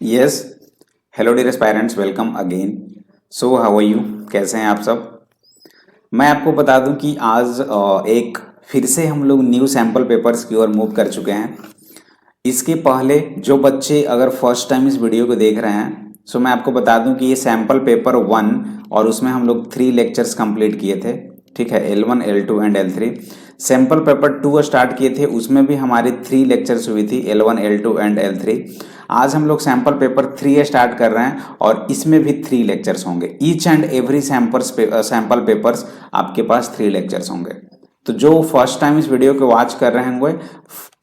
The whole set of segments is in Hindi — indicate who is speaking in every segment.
Speaker 1: Yes. Hello dear aspirants, welcome again. So how are you? कैसे हैं आप सब? मैं आपको बता दूं कि आज एक फिर से हम लोग न्यू सैम्पल पेपर्स की ओर मूव कर चुके हैं। इसके पहले जो बच्चे अगर फर्स्ट टाइम इस वीडियो को देख रहे हैं, सो मैं आपको बता दूं कि ये सैम्पल पेपर 1 और उसमें हम लोग 3 लेक्चर्स कंप्लीट किए थे। ठीक है, L1, L2 and L3। Sample paper 2 start किए थे, उसमें भी हमारी 3 लेक्चर्स हुई थी, L1, L2 एंड L3। आज हम लोग सैम्पल पेपर 3 स्टार्ट कर रहे हैं और इसमें भी 3 लेक्चर्स होंगे। Each and every sample papers आपके पास 3 लेक्चर्स होंगे। तो जो फर्स्ट टाइम इस वीडियो को वॉच कर रहे होंगे,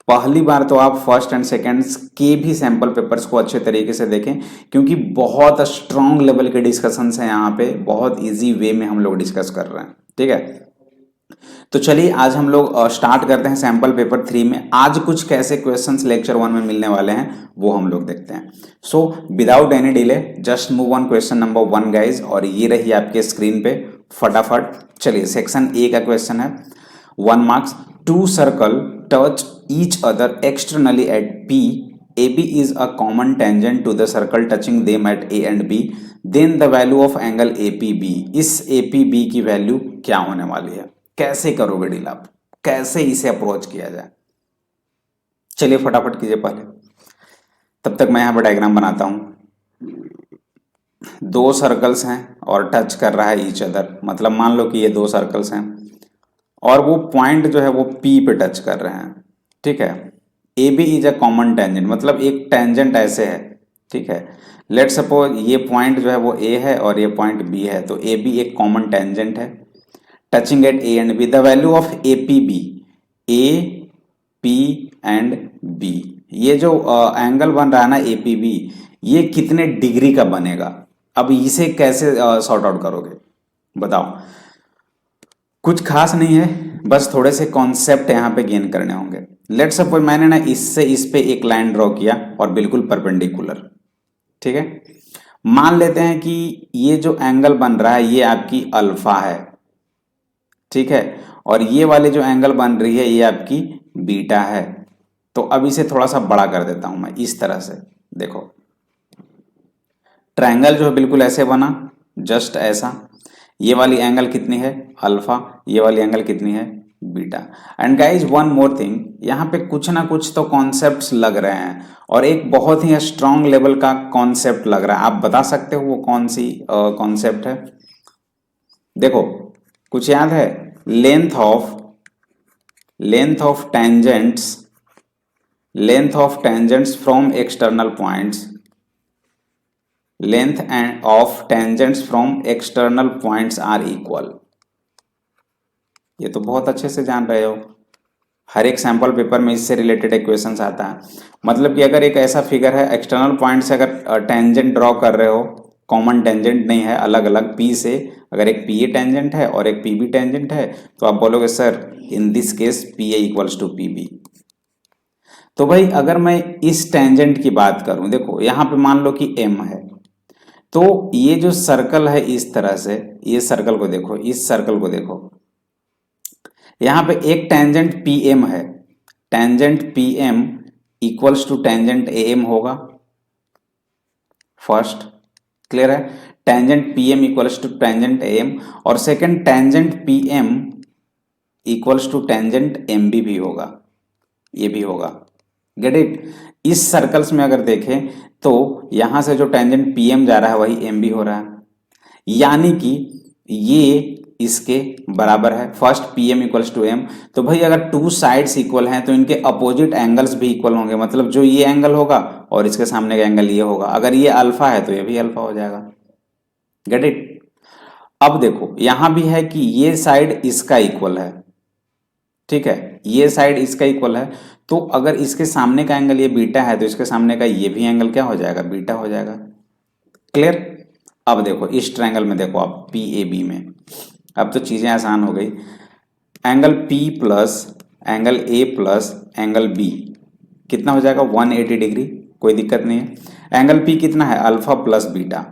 Speaker 1: पहली बार तो आप फर्स्ट एंड सेकेंड के भी सैंपल पेपर्स को अच्छे तरीके से देखें, क्योंकि बहुत स्ट्रांग लेवल के डिस्कशंस हैं यहाँ पे, बहुत इजी वे में हम लोग डिस्कस कर रहे हैं। ठीक है, तो चलिए आज हम लोग स्टार्ट करते हैं सैंपल पेपर 3 में। आज कुछ कैसे क्वेश्चंस लेक्चर 1 में मिलने वाले हैं वो हम लोग देखते हैं। So without any delay just move on question number 1 guys, और ये रही आपके स्क्रीन पे फटाफट। चलिए, सेक्शन ए का क्वेश्चन है, 1 marks. Two circle touch each other externally at P. AB is a common tangent to the circle touching them at A and B. Then the value of angle APB. इस APB की वैल्यू क्या होने वाली है? कैसे करोगे डील आप? कैसे इसे अप्रोच किया जाए? चलिए फटाफट कीजिए पहले, तब तक मैं यहाँ पर डायग्राम बनाता हूँ। दो सर्कल्स हैं और टच कर रहा है ईच अदर, मतलब मान लो कि ये दो सर्कल्स हैं और वो पॉइंट जो है वो P पे टच कर रहे हैं। ठीक है, A B is a common tangent, मतलब एक टेंजेंट ऐसे है। ठीक है, लेट सपोज ये पॉइंट जो है वो ए है और ये पॉइंट बी है, तो ए बी एक कॉमन टेंजेंट है touching at A and B. The value of A P B, A P and B, ये जो एंगल बन रहा है ना ए पी बी, ये कितने डिग्री का बनेगा? अब इसे कैसे सॉर्ट आउट करोगे बताओ? कुछ खास नहीं है, बस थोड़े से कॉन्सेप्ट यहाँ पे गेन करने होंगे। लेट्स सपोज मैंने ना इससे इस पे एक लाइन ड्रॉ किया और बिल्कुल परपेंडिकुलर। ठीक है, मान लेते हैं कि ये जो एंगल बन रहा है ये आपकी अल्फा है। ठीक है, और ये वाले जो एंगल बन रही है ये आपकी बीटा है। तो अब इसे थोड़ा सा बड़ा कर देता हूं मैं इस तरह से। देखो, ट्रायंगल जो है बिल्कुल ऐसे बना, जस्ट ऐसा। ये वाली एंगल कितनी है? अल्फा। ये वाली एंगल कितनी है? Beta. And guys one more thing, यहाँ पे कुछ ना कुछ तो कॉन्सेप्ट्स लग रहे हैं और एक बहुत ही स्ट्रांग लेवल का कॉन्सेप्ट लग रहा है। आप बता सकते हो वो कौन सी कॉन्सेप्ट है? देखो, कुछ याद है? Length of tangents from external points, length and of tangents from external points are equal. ये तो बहुत अच्छे से जान रहे हो, हर एक सैंपल पेपर में इससे रिलेटेड इक्वेशंस आता है। मतलब कि अगर एक ऐसा फिगर है, एक्सटर्नल पॉइंट से अगर टेंजेंट ड्रॉ कर रहे हो, कॉमन टेंजेंट नहीं है, अलग अलग पी से, अगर एक पी ए टेंजेंट है और एक पी बी टेंजेंट है, तो आप बोलोगे sir in this case P A equals to P B. तो भाई अगर मैं इस टेंजेंट की बात करूं, देखो यहाँ पे मान लो कि एम है, तो ये जो सर्कल है इस तरह से, ये सर्कल को देखो, इस सर्कल को देखो, यहां पे एक टेंजेंट पी एम है, tangent P M equals to tangent A M होगा। फर्स्ट क्लियर है, tangent P M equals to tangent A M, और second tangent P M equals to tangent M B भी होगा, ये भी होगा। Get it? इस सर्कल्स में अगर देखें तो यहां से जो टेंजेंट पी एम जा रहा है वही एम बी हो रहा है, यानी कि ये इसके बराबर है। First P M equals to M, तो भाई अगर टू साइड्स इक्वल हैं तो इनके अपोजिट एंगल्स भी इक्वल होंगे, मतलब जो ये एंगल होगा और इसके सामने का एंगल ये होगा। अगर ये अल्फा है तो ये भी अल्फा हो जाएगा। Get it? अब देखो यहां भी है कि ये साइड इसका इक्वल है। ठीक है, ये साइड इसका इक्वल है, तो अगर इसके सामने का एंगल ये बीटा है तो इसके सामने का ये भी एंगल क्या हो जाएगा? बीटा हो जाएगा। क्लियर? अब देखो इस ट्रायंगल में देखो आप, पी ए बी में, अब तो चीजें आसान हो गई। Angle P plus angle A plus angle B कितना हो जाएगा? 180 डिग्री, कोई दिक्कत नहीं है। एंगल P कितना है? Alpha plus beta.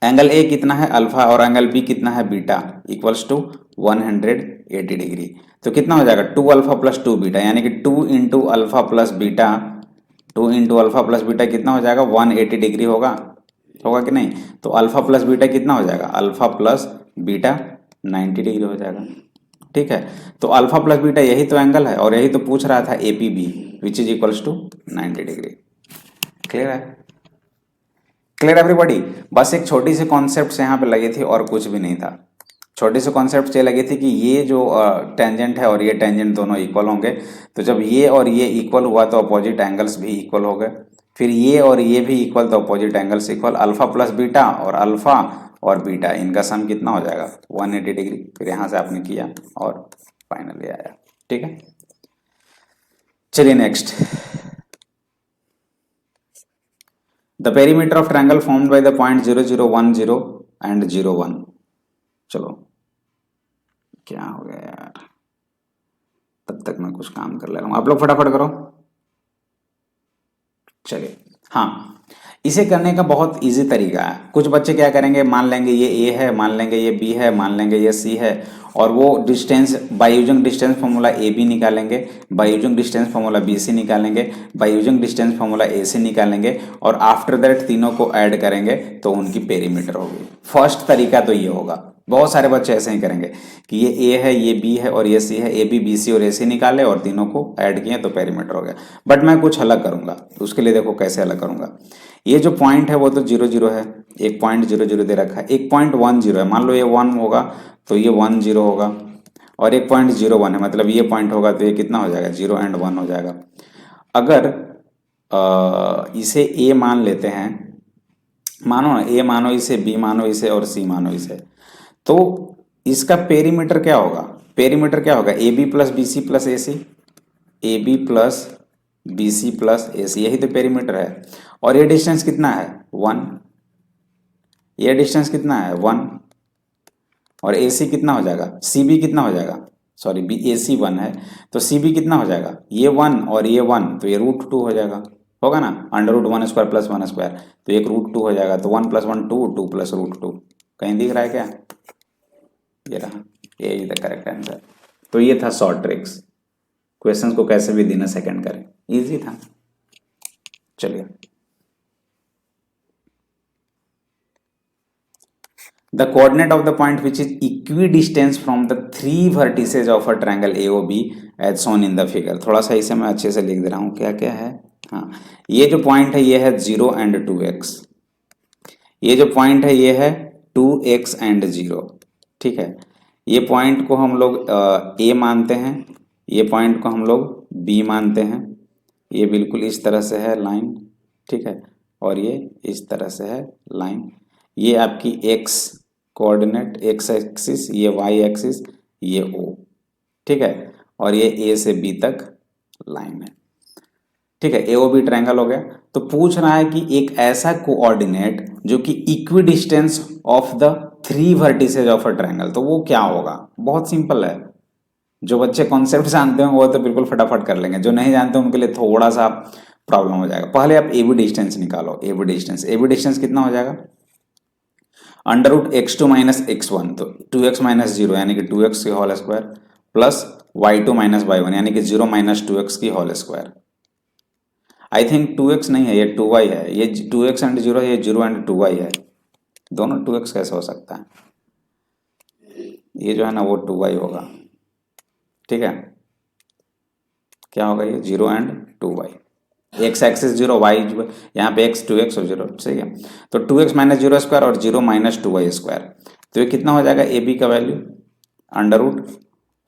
Speaker 1: Angle A कितना है? अल्फा, और एंगल B कितना है? Beta, equals to 180 degree. तो कितना हो जाएगा? 2 अल्फा प्लस 2 बीटा, यानी कि 2 into alpha plus beta 2 into alpha plus beta कितना हो जाएगा, 180 डिग्री होगा, होगा कि नहीं। तो अल्फा प्लस बीटा कितना हो जाएगा, अल्फा प्लस बीटा 90 डिग्री हो जाएगा। ठीक है, तो अल्फा प्लस बीटा यही तो एंगल है और यही तो पूछ रहा था A P B which is equals to 90 degree. Clear है, क्लियर एवरीबॉडी। बस एक छोटी सी कॉन्सेप्ट यहाँ पे लगी थी और कुछ भी नहीं था। छोटी सी कॉन्सेप्ट ये लगी थी कि ये जो टेंजेंट है और ये टेंजेंट दोनों इक्वल होंगे, तो जब ये और ये इक्वल हुआ तो अपोजिट एंगल्स भी इक्वल हो गए, फिर ये और ये भी इक्वल तो opposite angles equal, alpha plus beta और अल्फा और बीटा इनका सम कितना हो जाएगा 180 डिग्री। फिर यहाँ से आपने किया और फाइनली आया। ठीक है, चलिए next. The perimeter of triangle formed by the point 0 0 1 0 and 0 1। चलो क्या हो गया यार, तब तक मैं कुछ काम कर ले रहा हूँ, आप लोग फटाफट करो। चलिए, हाँ, इसे करने का बहुत इजी तरीका है। कुछ बच्चे क्या करेंगे, मान लेंगे ये ए है, मान लेंगे ये बी है, मान लेंगे ये सी है, और वो distance by using distance formula A B निकालेंगे, by using distance formula B C निकालेंगे, by using distance formula A C निकालेंगे, और आफ्टर दैट तीनों को ऐड करेंगे तो उनकी पेरीमीटर होगी। फर्स्ट तरीका तो ये होगा। बहुत सारे बच्चे ऐसे ही करेंगे कि ये ए है, ये बी है और ये सी है, ए बी बी सी और ए सी निकाले और तीनों को ऐड किए तो पेरीमीटर हो गया। बट मैं कुछ अलग करूंगा, उसके लिए देखो कैसे अलग करूंगा। ये जो पॉइंट है वो तो 0 0 है, एक पॉइंट 0 0 दे रखा है, एक पॉइंट 1 0 है, मान लो ये 1 होगा तो ये 1 0 होगा, और एक पॉइंट 0 1 है, मतलब ये पॉइंट होगा तो ये कितना हो जाएगा 0 एंड 1 हो जाएगा। अगर इसे ए मान लेते हैं, मानो ना ए मानो इसे, बी मानो इसे और सी मानो इसे, तो इसका पेरीमीटर क्या होगा, पेरीमीटर क्या होगा, A B plus B C plus A C, A B plus B C plus A C, यही तो पेरीमीटर है। और ये डिस्टेंस कितना है 1, ये डिस्टेंस कितना है 1, और ए सी कितना हो जाएगा, सी बी कितना हो जाएगा, सॉरी बी ए सी 1 है तो सी बी कितना हो जाएगा, ये 1 और ये 1 तो ये √2 हो जाएगा, होगा ना, under root 1 square plus 1 square, तो एक √2 हो जाएगा, तो 1 प्लस 1 2, 2 प्लस √2, कहीं दिख रहा है क्या, ये रहा, ये इज द करेक्ट आंसर। तो ये था शॉर्ट ट्रिक्स, क्वेश्चंस को कैसे भी देना सेकंड करें, इजी था। चलिए, the coordinate of the point which is equidistant from the three vertices of a triangle AOB as shown in the figure। थोड़ा सा इसे मैं अच्छे से लिख दे रहा हूँ, क्या क्या है, हाँ, ये जो पॉइंट है ये है 0 एंड 2x, ये जो पॉइंट है ये है 2x एंड 0। ठीक है, ये पॉइंट को हम लोग A मानते हैं, ये पॉइंट को हम लोग B मानते हैं, ये बिल्कुल इस तरह से है लाइन, ठीक है, और ये इस तरह से है लाइन, ये आपकी x कोऑर्डिनेट x एक्सिस, ये y एक्सिस, ये O, ठीक है, और ये A से B तक लाइन है। ठीक है, AOB ट्रायंगल हो गया। तो पूछ रहा है कि एक ऐसा कोऑर्डिनेट जो कि equidistance of the three vertices of a triangle, तो वो क्या होगा, बहुत सिंपल है। जो बच्चे कॉन्सेप्ट जानते हैं वो तो बिल्कुल फटाफट कर लेंगे, जो नहीं जानते उनके लिए थोड़ा सा प्रॉब्लम हो जाएगा। पहले आप AB डिस्टेंस निकालो, AB डिस्टेंस कितना हो जाएगा, under root x2 minus x1, तो 2x माइनस 0 यानी कि 2x की whole square plus y2 minus y1 यानी कि 0 माइनस 2x की whole square. I think 2x नहीं है, ये 2y है, ये 2x एंड 0 है, ये 0 एंड 2y है, दोनों 2x कैसे हो सकता है, ये जो है ना वो 2y होगा। ठीक है, क्या होगा ये 0 and 2y, x axis 0, y यहाँ पे x 2x और 0, ठीक है, तो 2x माइनस 0 स्क्वायर और 0 माइनस 2y स्क्वायर, तो ये कितना हो जाएगा AB का value under root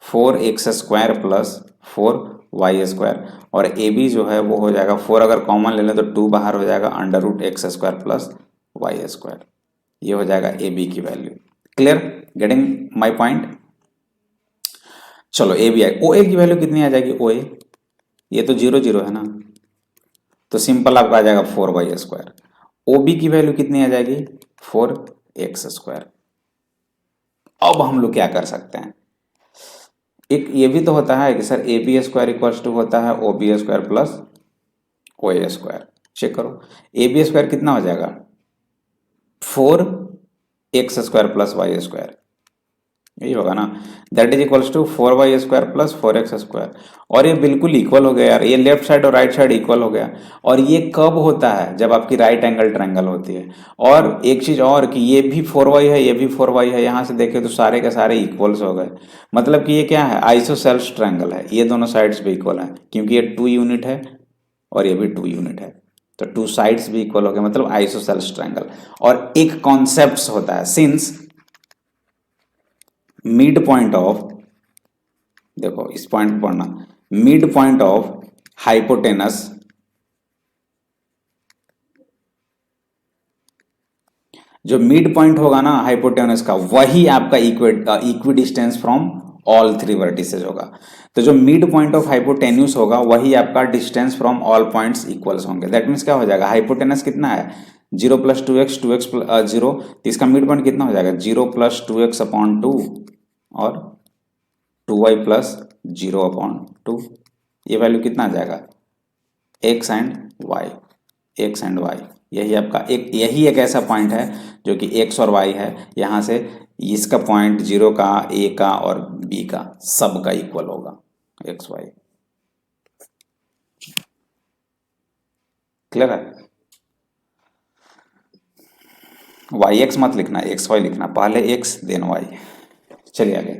Speaker 1: 4x square plus 4y square, और AB जो है वो हो जाएगा 4 अगर कॉमन ले लें तो 2 बाहर हो जाएगा under root x square plus y square, ये हो जाएगा AB की value. Clear, getting my point. चलो AB आई, OA की वैल्यू कितनी आ जाएगी, OA ये तो 0 0 है ना, तो सिंपल आपका आ जाएगा 4y स्क्वायर। OB की वैल्यू कितनी आ जाएगी 4x स्क्वायर। अब हम लोग क्या कर सकते हैं, एक ये भी तो होता है कि sir AB square equals to होता है OB square plus OA square. Check करो, AB स्क्वायर कितना हो जाएगा 4x square plus y square, यही होगा ना। That is equals to 4y² plus 4x²। और ये बिल्कुल इक्वल हो गया यार, ये लेफ्ट साइड और राइट साइड इक्वल हो गया। और ये कब होता है? जब आपकी राइट एंगल ट्रायंगल होती है। और एक चीज और कि ये भी 4y है, ये भी 4y है, यहाँ से देखें तो सारे के सारे इक्वल्स हो गए। मतलब कि ये क्या है? आइसोसेल्स ट्रायंगल है, ये दोनों साइड्स भी इक्वल है, क्योंकि ये 2 यूनिट है और ये भी 2 यूनिट है। तो 2 साइड्स भी इक्वल हो गए, मतलब आइसोसेल्स ट्रायंगल। और एक कॉन्सेप्ट होता है, सिंस मिड पॉइंट ऑफ, देखो इस पॉइंट को पढ़ना, मिड पॉइंट ऑफ हाइपोटेनस, जो मिड पॉइंट होगा ना हाइपोटेनस का, वही आपका equi distance from all 3 vertices होगा। तो जो मिड पॉइंट ऑफ हाइपोटेन्यूस होगा वही आपका distance from all points equals होंगे। दैट मीन्स क्या हो जाएगा? हाइपोटेनस कितना है? 0 प्लस 2x, 2x 0, तो इसका मिड पॉइंट कितना हो जाएगा? 0 प्लस 2x अपॉन 2 और 2y प्लस 0/2। ये वैल्यू कितना आ जाएगा? X and Y, X and Y. यही आपका यही एक ऐसा पॉइंट है जो कि एक्स और वाई है। यहाँ से इसका पॉइंट 0 का, ए का और बी का सब का इक्वल होगा, एक्स वाई। क्लियर है? वाई एक्स मत लिखना, एक्स वाई लिखना, पहले एक्स देन वाई। चलिए आगे।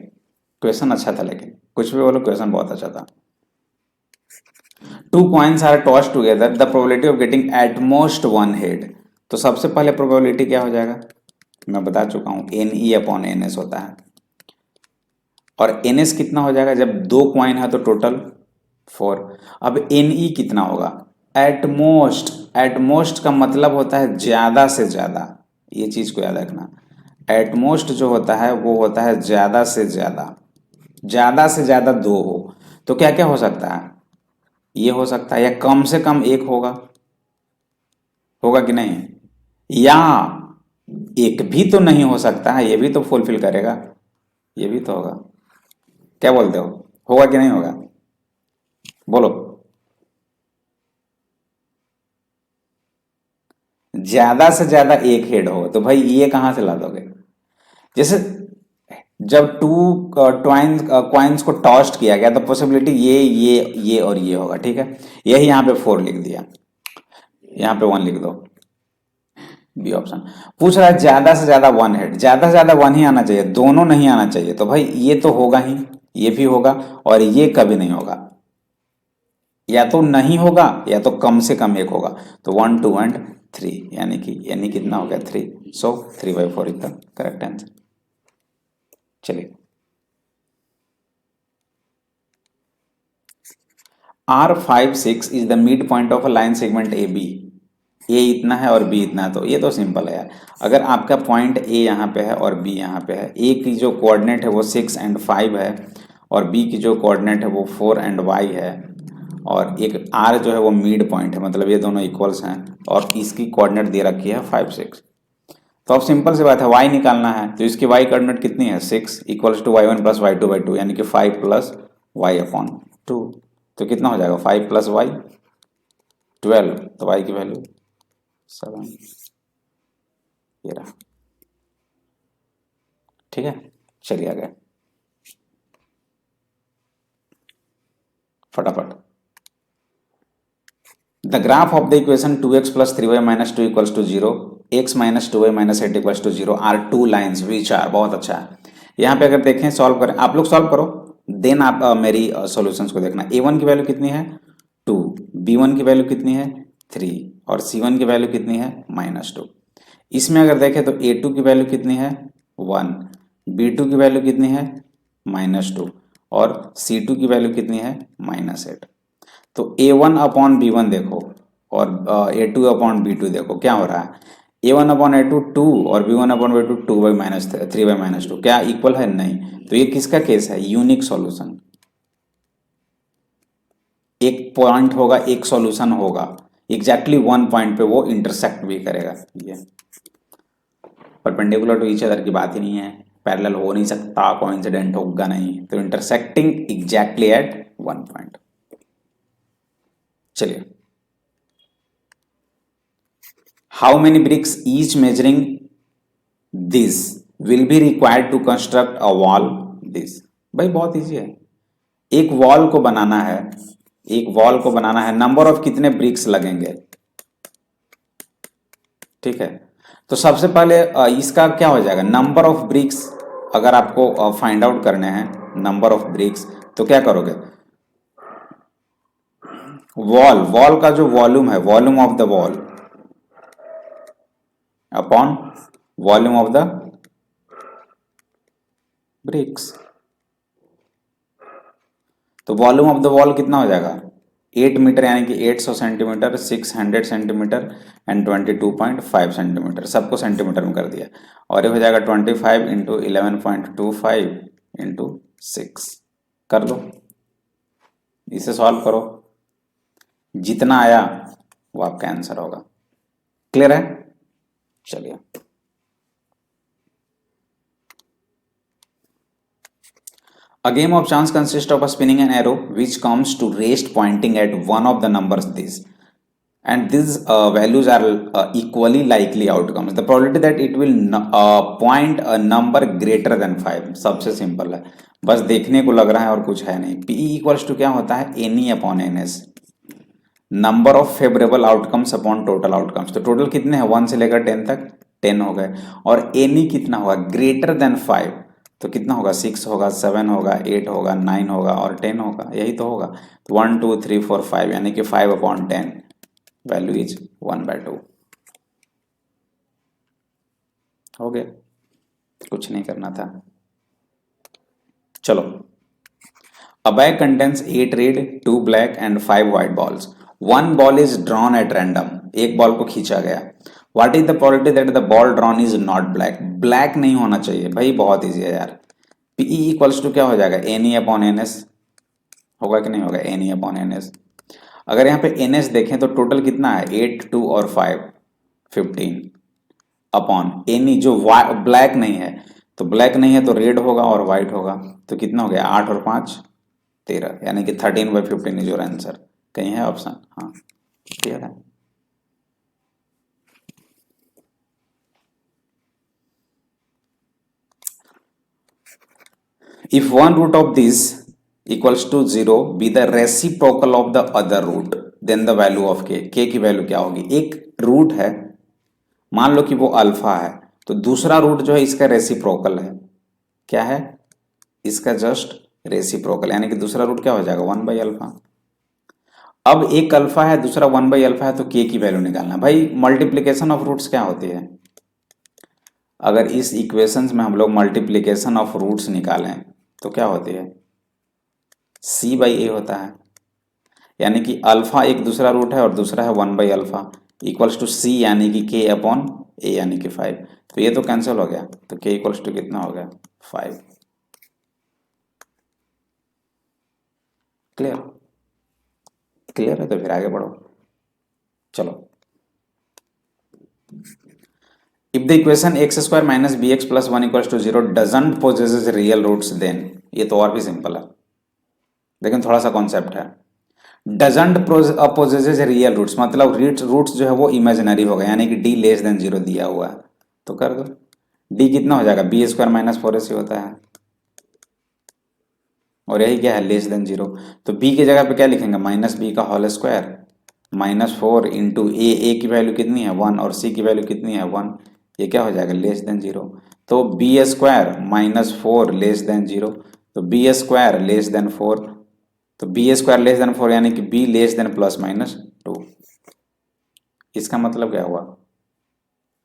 Speaker 1: क्वेश्चन अच्छा था, लेकिन कुछ भी बोलो, क्वेश्चन बहुत अच्छा था। Two coins are toss together, the probability of getting at most one head. तो सबसे पहले प्रोबेबिलिटी क्या हो जाएगा? मैं बता चुका हूं, NE/NS होता है। और NS कितना हो जाएगा? जब 2 कॉइन है तो टोटल 4। अब NE कितना होगा? एट मोस्ट, एट मोस्ट का मतलब होता है ज्यादा से ज्यादा, ये चीज को याद रखना। एट मोस्ट जो होता है वो होता है ज्यादा से ज्यादा, ज्यादा से ज्यादा 2 हो। तो क्या क्या हो सकता है? ये हो सकता है, या कम से कम एक होगा, होगा कि नहीं? या एक भी तो नहीं हो सकता है, ये भी तो फुलफिल करेगा, ये भी तो होगा। क्या बोलते हो, होगा कि नहीं होगा? बोलो। ज्यादा से ज्यादा एक हेड हो तो भाई ये कहां से ला दोगे? जैसे जब टू क्वाइंस को टॉस्ट किया गया तो पॉसिबिलिटी ये और ये होगा, ठीक है। यही यहाँ पे 4 लिख दिया, यहाँ पे 1 लिख दो, बी ऑप्शन। पूछ रहा है ज्यादा से ज्यादा 1 हेड, ज्यादा से ज्यादा 1 ही आना चाहिए, दोनों नहीं आना चाहिए। तो भाई ये तो होगा ही, ये भी होगा और ये कभी नहीं होगा। या तो नहीं होगा या तो कम से कम एक होगा। तो 1, 2 एंड 3, यानी कितना हो गया? 3। So 3/4 is the correct answer. चलिए, R5, 6 is the midpoint of a line segment A B. A इतना है और बी इतना है, तो ये तो सिंपल है यार। अगर आपका पॉइंट ए यहाँ पे है और बी यहाँ पे है, ए की जो कोऑर्डिनेट है वो 6 एंड 5 है, और बी की जो कोऑर्डिनेट है वो 4 एंड वाई है, और एक आर जो है वो मिड पॉइंट है, मतलब ये दोनों इक्वल्स हैं, और इसकी कोऑर्डिनेट दे रखी है 5, 6। तो अब सिंपल सी बात है, वाई निकालना है, तो इसकी वाई कोऑर्डिनेट कितनी है? 6 equals to y1 plus y2/2, यानी कि 5 प्लस y/2। तो कितना हो जाएगा? 5 प्लस वाई 12, तो y की वैल्यू 7, ये रहा। ठीक है, चलिए आगे फटाफट। The graph of the equation 2x plus 3y minus 2 equals to 0, x minus 2y minus 8 equals to 0 are 2 lines which are, बहुत अच्छा है। यहाँ पे अगर देखें, सॉल्व करें, आप लोग सॉल्व करो, देन आप मेरी सॉल्यूशंस को देखना। a1 की वैल्यू कितनी है? 2, b1 की वैल्यू कितनी है? 3, और c1 की वैल्यू कितनी है? -2। इसमें अगर देखें तो a2 की वैल्यू कितनी है? 1, b2 की वैल्यू कितनी है? -2, और c2 की वैल्यू कितनी है? -8। तो A1/B1 देखो, और A2/B2 देखो, क्या हो रहा है? A1/A2 2 और B1/B2 3/-2, क्या इक्वल है? नहीं। तो ये किसका केस है? Unique solution. एक पॉइंट होगा, एक सॉल्यूशन होगा, एग्जैक्टली वन पॉइंट पे वो इंटरसेक्ट भी करेगा। ये परपेंडिकुलर टू ईच अदर की बात ही नहीं है, पैरेलल हो नहीं सकता, कोइंसिडेंट होगा नहीं, तो intersecting exactly at one point. चलिए, how many bricks each measuring this will be required to construct a wall this. भाई बहुत इजी है, एक वॉल को बनाना है, एक वॉल को बनाना है, नंबर ऑफ कितने ब्रिक्स लगेंगे, ठीक है। तो सबसे पहले इसका क्या हो जाएगा, नंबर ऑफ ब्रिक्स अगर आपको फाइंड आउट करने हैं नंबर ऑफ ब्रिक्स, तो क्या करोगे, वॉल, वॉल का जो वॉल्यूम है, volume of the wall upon volume of the bricks. तो वॉल्यूम ऑफ द वॉल कितना हो जाएगा, 8 मीटर यानी कि 800 सेंटीमीटर, 600 सेंटीमीटर एंड 22.5 सेंटीमीटर, सबको सेंटीमीटर में कर दिया, और ये हो जाएगा 25 इंटू 11.25 इंटू 6। कर लो, इसे सॉल्व करो, जितना आया वो आपका आंसर होगा। क्लियर है, चलिए। A game of chance consists of a spinning an arrow which comes to rest pointing at one of the numbers this, and these values are equally likely outcomes. The probability that it will point a number greater than 5। सबसे सिंपल है, बस देखने को लग रहा है और कुछ है नहीं। PE इक्वल्स टू क्या होता है, any upon NS, number of favourable outcomes upon total outcomes. तो टोटल कितने हैं, 1 से लेकर 10 तक, 10 हो गए, और एनी कितना होगा, ग्रेटर देन 5, तो कितना होगा, 6 होगा, 7 होगा, 8 होगा, 9 होगा और 10 होगा, यही तो होगा। तो 1 2 3 4 5 यानी कि 5 अपॉन 10, वैल्यू इज 1/2। हो गया, कुछ नहीं करना था। चलो, a bag contains 8 red, 2 black and 5 white balls. One ball is drawn at random, एक बॉल को खींचा गया। What is the probability that the ball drawn is not black? Black नहीं होना चाहिए भाई, बहुत इजी है यार। PE इक्वल्स टू क्या हो जाएगा, NE अपॉन NS, होगा कि नहीं होगा, NE अपॉन NS। अगर यहाँ पे NS देखें तो टोटल कितना है, 8 2 और 5 15 अपॉन NE जो ब्लैक नहीं है, तो ब्लैक नहीं है तो रेड होगा और व्हाइट होगा, तो कितना हो गया, 8 और 5 13, यानी कि 13/15 इज योर आंसर। कहीं है ऑप्शन, हाँ क्लियर है। If one root of this equals to 0 be the reciprocal of the other root, then the value of k, k की वैल्यू क्या होगी, एक रूट है, मान लो कि वो अल्फा है, तो दूसरा रूट जो है इसका रेसिप्रोकल है, क्या है, इसका जस्ट रेसिप्रोकल, यानी कि दूसरा रूट क्या हो जाएगा, 1/अल्फा। अब एक अल्फा है, दूसरा 1/अल्फा है, तो के की वैल्यू निकालना। भाई मल्टीप्लीकेशन ऑफ रूट्स क्या होती है, अगर इस इक्वेशंस में हम लोग मल्टीप्लीकेशन ऑफ रूट्स निकालें तो क्या होती है, C/A होता है, यानी कि अल्फा एक दूसरा रूट है और दूसरा है 1/अल्फा, इक्वल्स टू C यानी कि K अपॉन A यानी कि 5। तो ये तो कैंसिल हो गया, तो K इक्वल्स टू कितना हो गया, 5। क्लियर, क्लियर है तो फिर आगे बढ़ो। चलो, if the equation x² minus bx plus 1 equals to 0 doesn't possesses real roots then, ये तो और भी सिंपल है, लेकिन थोड़ा सा कॉन्सेप्ट है। डजंट पोजेसेस रियल रूट्स मतलब रूट्स जो है वो इमेजिनरी होगा, यानी कि d लेस देन 0 दिया हुआ है, तो कर दो, d कितना हो जाएगा, b² माइनस 4ac होता है, और यही क्या है, लेस देन 0। तो b की जगह पे क्या लिखेंगे, माइनस बी का होल स्क्वायर माइनस 4 इंटू ए की वैल्यू कितनी है 1 और c की वैल्यू कितनी है 1, ये क्या हो जाएगा, लेस देन 0। तो b² माइनस 4 लेस देन 0, तो b² लेस देन 4, तो b² लेस देन 4 यानी कि b less than plus minus 2। इसका मतलब क्या हुआ,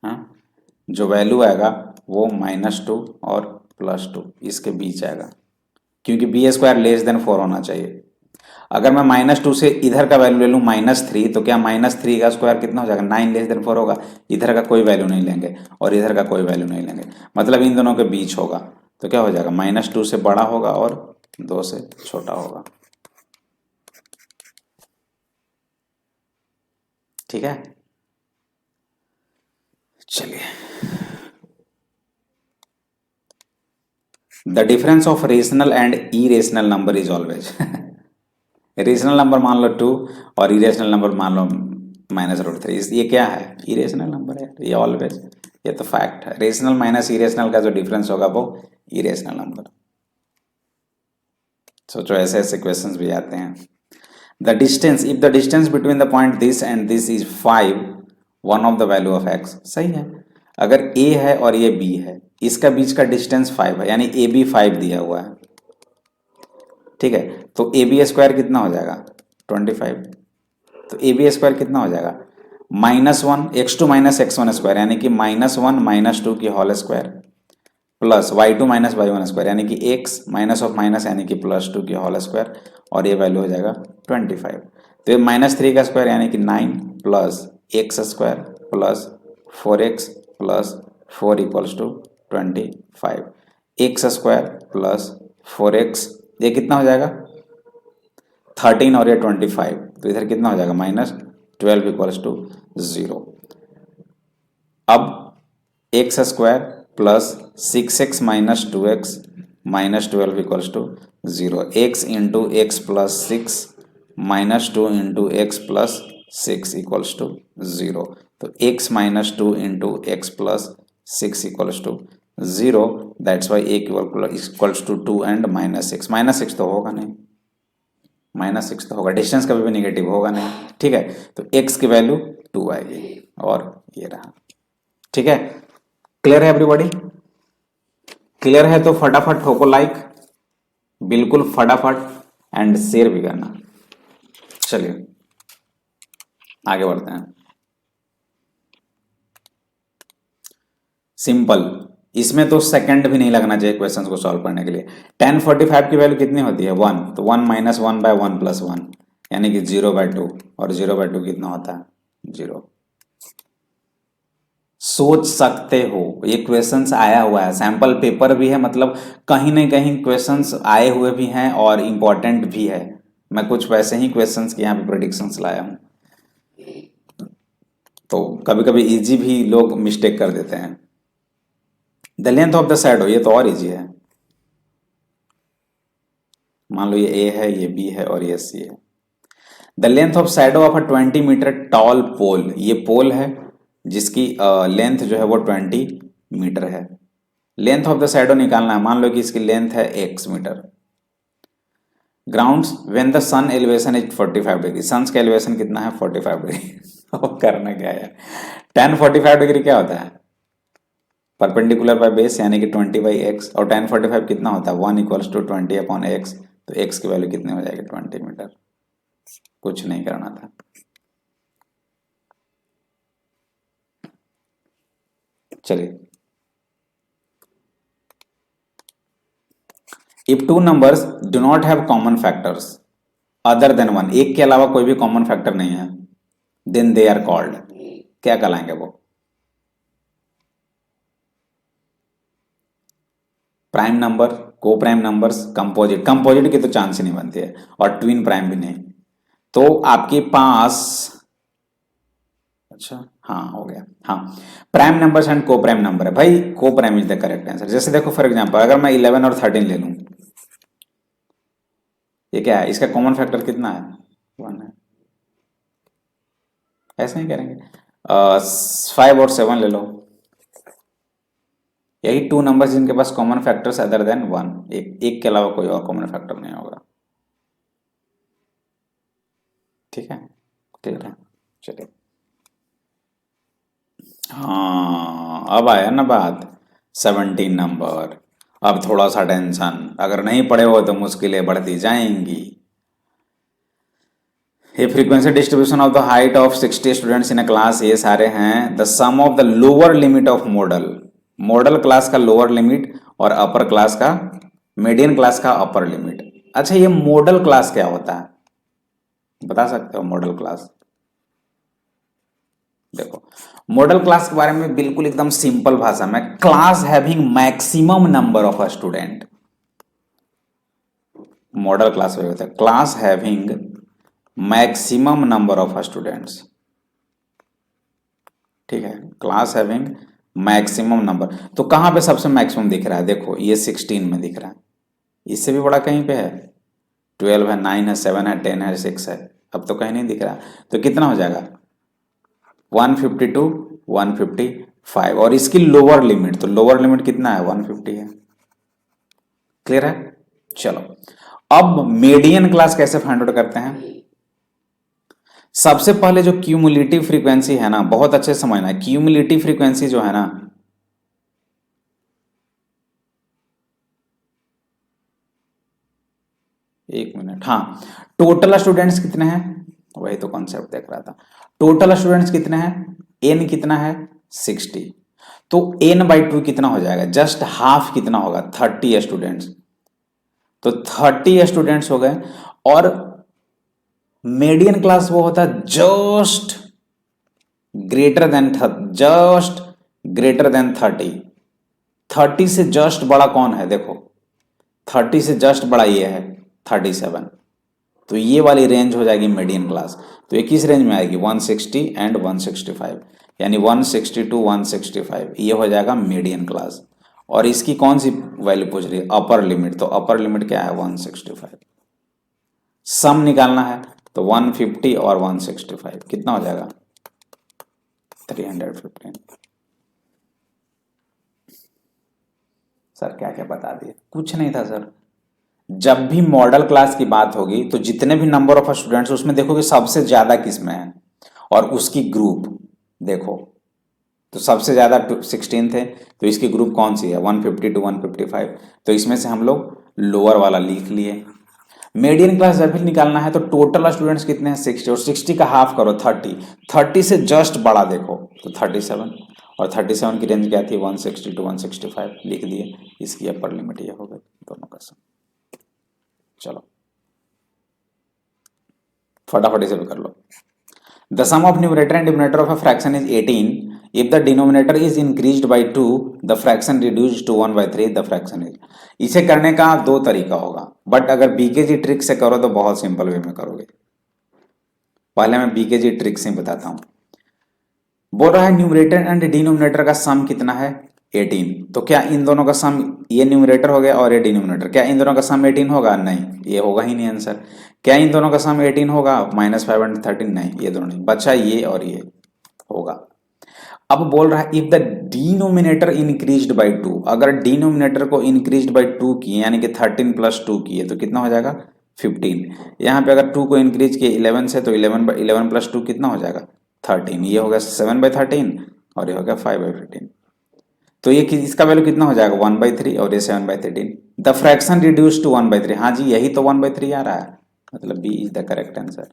Speaker 1: हाँ, जो वैल्यू आएगा वो -2 और +2 इसके बीच आएगा, क्योंकि b² लेस देन 4 होना चाहिए। अगर मैं -2 से इधर का वैल्यू ले लूँ -3, तो क्या -3 का स्क्वायर कितना हो जाएगा, 9 लेस देन 4 होगा, इधर का कोई वैल्यू नहीं लेंगे और इधर का कोई वैल्यू नहीं लेंगे, मतलब इन दोनों के बीच होगा, तो क्या हो जाएगा, -2 से बड़ा होगा और 2 से छोटा होगा। ठीक है, चलिए। The difference of rational and irrational number is always rational number मान लो 2 और इरेशनल नंबर मान लो -√3, ये क्या है, इरेशनल नंबर है, ये ऑलवेज ये तो फैक्ट है। रेशनल माइनस इरेशनल का जो डिफरेंस होगा वो इरेशनल नंबर। सोचो ऐसे ऐसे क्वेश्चंस भी आते हैं। The distance, if the distance between the point this and this is 5, one of the value of x, सही है। अगर a है और ये b है, इसका बीच का डिस्टेंस 5 है, यानी ab 5 दिया हुआ है, ठीक है। तो ए बी स्क्वायर कितना हो जाएगा 25। तो ए बी स्क्वायर कितना हो जाएगा -1 x2 माइनस x1 स्क्वायर, यानी कि -1 -2 की whole square, plus y2 minus y1 square, यानी कि x माइनस ऑफ माइनस, यानी कि +2 की होल स्क्वायर, और ये वैल्यू हो जाएगा 25। तो ये -3 का स्क्वायर यानी कि 9 plus x square plus 4x plus 4 equals to 25। x square plus 4x, ये कितना हो जाएगा 13, और ये 25, तो इधर कितना हो जाएगा -12 इक्वल्स टू 0। अब x square plus 6x minus 2x minus 12 equals to 0। x into X plus 6 minus 2 into X plus 6 equals to 0। तो x minus 2 into X plus 6 equals to 0, that's Y equals to 2 and -6। -6 तो होगा नहीं, -6 तो होगा, डिस्टेंस कभी भी निगेटिव होगा नहीं, ठीक है। तो x की वैल्यू 2 आएगी, और ये रहा, ठीक है। क्लियर है एवरीबॉडी? क्लियर है तो फटाफट ठोको लाइक, बिल्कुल फटाफट, एंड शेयर भी करना। चलिए आगे बढ़ते हैं। सिंपल, इसमें तो सेकंड भी नहीं लगना चाहिए क्वेश्चन को सॉल्व करने के लिए। tan 45 की वैल्यू कितनी होती है 1, तो 1 माइनस 1 बाय 1 प्लस 1, यानी कि 0/2, और 0/2 कितना होता है 0। सोच सकते हो, ये क्वेश्चंस आया हुआ है, सैंपल पेपर भी है, मतलब कहीं ना कहीं क्वेश्चंस आए हुए भी हैं और इम्पोर्टेंट भी है। मैं कुछ वैसे ही क्वेश्चंस के यहाँ पे प्रेडिक्शंस लाया हूँ, तो कभी कभी इजी भी लोग मिस्टेक कर देते हैं। The length of the shadow, ये तो और इजी है। मान लो ये ए है, ये बी है, और ये सी है। The length of shadow of a 20 metre tall pole, ये पोल है जिसकी लेंथ जो है वो 20 मीटर है। लेंथ ऑफ द शैडो निकालना है, मान लो कि इसकी लेंथ है x metre. Grounds when the sun elevation is 45 degree, sun का एलिवेशन कितना है 45 डिग्री। अब करना क्या है, tan 45 डिग्री क्या होता है परपेंडिकुलर बाय बेस, यानी कि 20/x, और tan 45 कितना होता है 1 इक्वल्स टू 20/x, तो x की वैल्यू कितनी हो जाएगी 20 मीटर। कुछ नहीं करना था। चलिए, if two numbers do not have common factors other than 1, एक के अलावा कोई भी कॉमन फैक्टर नहीं है, देन दे आर कॉल्ड, क्या कहलाएंगे वो प्राइम नंबर, को prime numbers, composite, composite key तो चांस ही नहीं बनती है, और ट्विन प्राइम भी नहीं। तो आपके पास, अच्छा हाँ हो गया, हाँ प्राइम नंबर्स एंड को प्राइम नंबर है भाई, को prime is the correct answer. जैसे देखो फॉर एग्जांपल, अगर मैं 11 और 13 ले लूं, ये क्या है, इसका कॉमन फैक्टर कितना है 1 है, ऐसा ही करेंगे। 5 और 7 ले लो, यही 2 नंबर्स जिनके पास कॉमन फैक्टर्स अदर देन 1, एक के अलावा कोई और कॉमन फैक्टर नहीं होगा, ठीक है, क्लियर है। चलिए, हाँ अब आया ना बात 17 नंबर। अब थोड़ा सा टेंशन, अगर नहीं पढ़े हो तो मुश्किलें बढ़ती जाएंगी। ये frequency distribution of the height of 60 students in a class, ये सारे हैं। The sum of the lower limit of modal, modal class का लोअर लिमिट और अपर क्लास का, मीडियन क्लास का अपर लिमिट। अच्छा ये मॉडल क्लास क्या होता है बता सकते हो? मॉडल क्लास देखो, मॉडल क्लास के बारे में बिल्कुल एकदम सिंपल भाषा में, class having maximum number of student. Model class वही होता है, class having maximum number of students, ठीक है, क्लास हैविंग मैक्सिमम नंबर। तो कहां पे सबसे मैक्सिमम दिख रहा है, देखो ये 16 में दिख रहा है, इससे भी बड़ा कहीं पे है 12 है, 9 है, 7 है, 10 है, 6 है, अब तो कहीं नहीं दिख रहा। तो कितना हो जाएगा 152, 150, 5 और इसकी लोअर लिमिट, तो लोअर लिमिट कितना है 150 है। क्लियर है? चलो अब मीडियन क्लास कैसे फाइंड आउट करते हैं। सबसे पहले जो क्यूमुलेटिव फ्रीक्वेंसी है ना, बहुत अच्छे से समझना है। क्यूमुलेटिव फ्रीक्वेंसी जो है ना, एक मिनट, हाँ, टोटल स्टूडेंट्स कितने हैं, वही तो कॉन्सेप्ट देख रहा था। टोटल स्टूडेंट्स कितने हैं, एन कितना है 60, तो एन बाई 2 कितना हो जाएगा, जस्ट हाफ कितना होगा 30 स्टूडेंट्स, तो 30 स्टूडेंट्स हो गए। और मीडियन क्लास वो होता है just greater than, just greater than 30। 30 से जस्ट बड़ा कौन है, देखो 30 से जस्ट बड़ा ये है 37, तो ये वाली रेंज हो जाएगी मीडियन क्लास। तो ये किस रेंज में आएगी 160 एंड 165, यानी 160 टू 165 ये हो जाएगा मीडियन क्लास। और इसकी कौन सी वैल्यू पूछ रही है, अपर लिमिट, तो अपर लिमिट क्या है 165। सम निकालना है तो 150 और 165 कितना हो जाएगा 315। सर क्या क्या बता दिए, कुछ नहीं था सर। जब भी मॉडल क्लास की बात होगी तो जितने भी नंबर ऑफ स्टूडेंट्स उसमें देखोगे सबसे ज्यादा किसमें है और उसकी ग्रुप देखो, तो सबसे ज्यादा 16 थे, तो इसकी ग्रुप कौन सी है 150 टू 155, तो इसमें से हम लोग लोअर वाला लिख लिए। मीडियन क्लास जब भी निकालना है तो टोटल स्टूडेंट्स कितने हैं 60, और 60 का हाफ करो 30, 30 से जस्ट बड़ा देखो तो 37, और 37 की रेंज क्या थी 160 टू 165 लिख दिए। इसकी अपर लिमिट ये हो गई दोनों का सम। चलो फटाफट इसे भी कर लो। The sum of numerator and denominator of a fraction is 18 if the denominator is increased by 2 the fraction reduced to 1/3 the fraction is. इसे करने का दो तरीका होगा, बट अगर बीकेजी ट्रिक से करो तो बहुत सिंपल वे में करोगे। पहले मैं बीकेजी ट्रिक से बताता हूं। बोल रहा है न्यूमरेटर एंड डिनोमिनेटर का सम कितना है 18, तो क्या इन दोनों का सम, ये न्यूमरेटर हो गया और ये डिनोमिनेटर, क्या इन दोनों का सम 18 होगा, नहीं ये होगा ही नहीं आंसर। क्या इन दोनों का सम 18 होगा -5 और 13, नहीं ये दोनों नहीं, बचा ये और ये होगा। अब बोल रहा है if the denominator increased by 2, अगर डिनोमिनेटर को इंक्रीज्ड बाय 2 किए यानी कि 13 प्लस 2 किए तो कितना हो जाएगा 15। यहाँ पे अगर 2 को इंक्रीज किए 11 से तो 11 प्लस 2 कितना हो जाएगा 13, ये हो गया 7/13 और ये हो गया 5/15। तो ये इसका वैल्यू कितना हो जाएगा 1/3 और ये 7/13। द फ्रैक्शन रिड्यूस टू 1/3, हाँ जी यही तो 1/3 आ रहा है, मतलब B is the correct answer.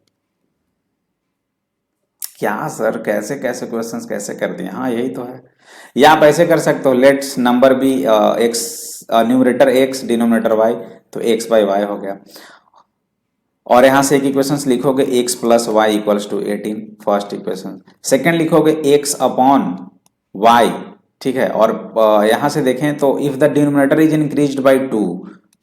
Speaker 1: क्या सर कैसे कैसे क्वेश्चंस कैसे कर दिए, हाँ यही तो है। या आप ऐसे कर सकते हो, let's number be X, numerator X denominator Y, तो एक्स बाई वाई हो गया। और यहां से एक इक्वेशन लिखोगे X plus Y equals to 18, first equation. Second लिखोगे एक्स अपॉन वाई, ठीक है। और यहां से देखें तो if the denominator is increased by 2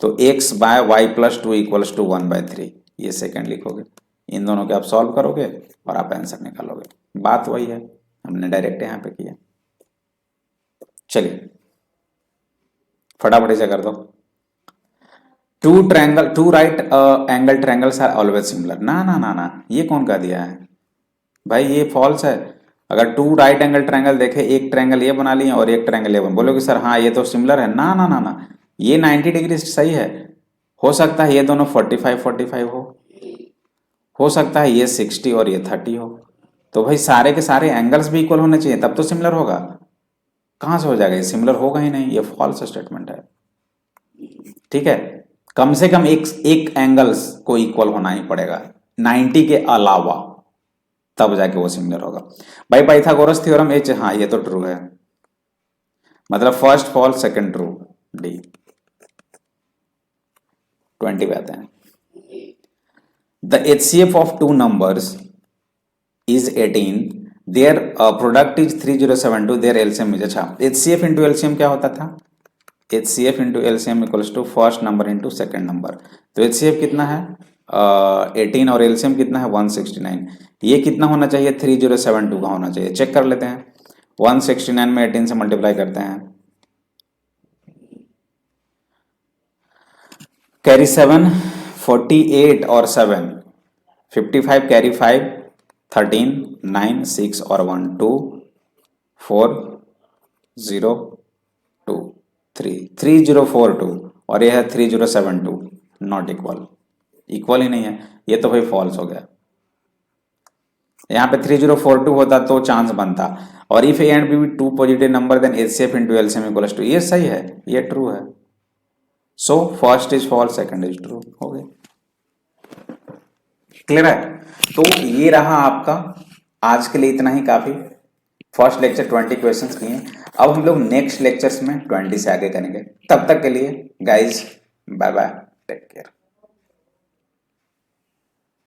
Speaker 1: तो X by Y plus 2 equals to 1/3, ये सेकेंड लिखोगे। इन दोनों के आप सॉल्व करोगे और आप आंसर निकालोगे। बात वही है, हमने डायरेक्ट यहां पे किया। चलिए फटाफट से कर दो। Two right angle triangles are always similar, ना ना ना ना, ये कौन का दिया है भाई, ये फॉल्स है। अगर टू राइट एंगल ट्रायंगल देखे, एक ट्रायंगल ये बना लिए और एक ट्रायंगल ये बना, बोलोगे सर हाँ ये तो सिमिलर है, ना ना ना ना, ये 90 डिग्री सही है। हो सकता है ये दोनों 45 हो सकता है ये 60 और ये 30 हो, तो भाई सारे के सारे एंगल्स भी इक्वल होने चाहिए तब तो सिमिलर होगा। कहां से हो जाएगा, ये सिमिलर होगा ही नहीं, ये फॉल्स स्टेटमेंट है। ठीक है, कम से कम एक एंगल्स को इक्वल होना ही पड़ेगा 90 के अलावा, तब जाके वो सिमिलर होगा। भाई पाइथागोरस थ्योरम एच, हाँ ये तो ट्रू है, मतलब first false second true, D 20 पे आते हैं। The HCF of two numbers is 18, their product is 3072, their LCM is, अच्छा HCF इंटू एलसीएम क्या होता था, HCF into LCM equals to first number into second number. तो HCF कितना है 18 और एलसीएम कितना है 169, ये कितना होना चाहिए 3072 का होना चाहिए, चेक कर लेते हैं। 169 में 18 से मल्टीप्लाई करते हैं, कैरी 7 48 और 7 55, कैरी 5 13 9 6 और 1 2 4 3042 और यह है 3072, नॉट इक्वल, इक्वल ही नहीं है, ये तो भाई फॉल्स हो गया। यहाँ पे 3042 होता तो चांस बनता। और if A and B two positive number then HCF into LCM equals to, ये सही है, ये ट्रू है। So first is false, second is true, हो गया। क्लियर है? तो ये रहा आपका, आज के लिए इतना ही काफी। फर्स्ट लेक्चर 20 क्वेश्चंस किए, अब हम लोग नेक्स्ट लेक्चर्स में 20 से आगे करेंगे। तब तक के लिए गाइज बाय बाय।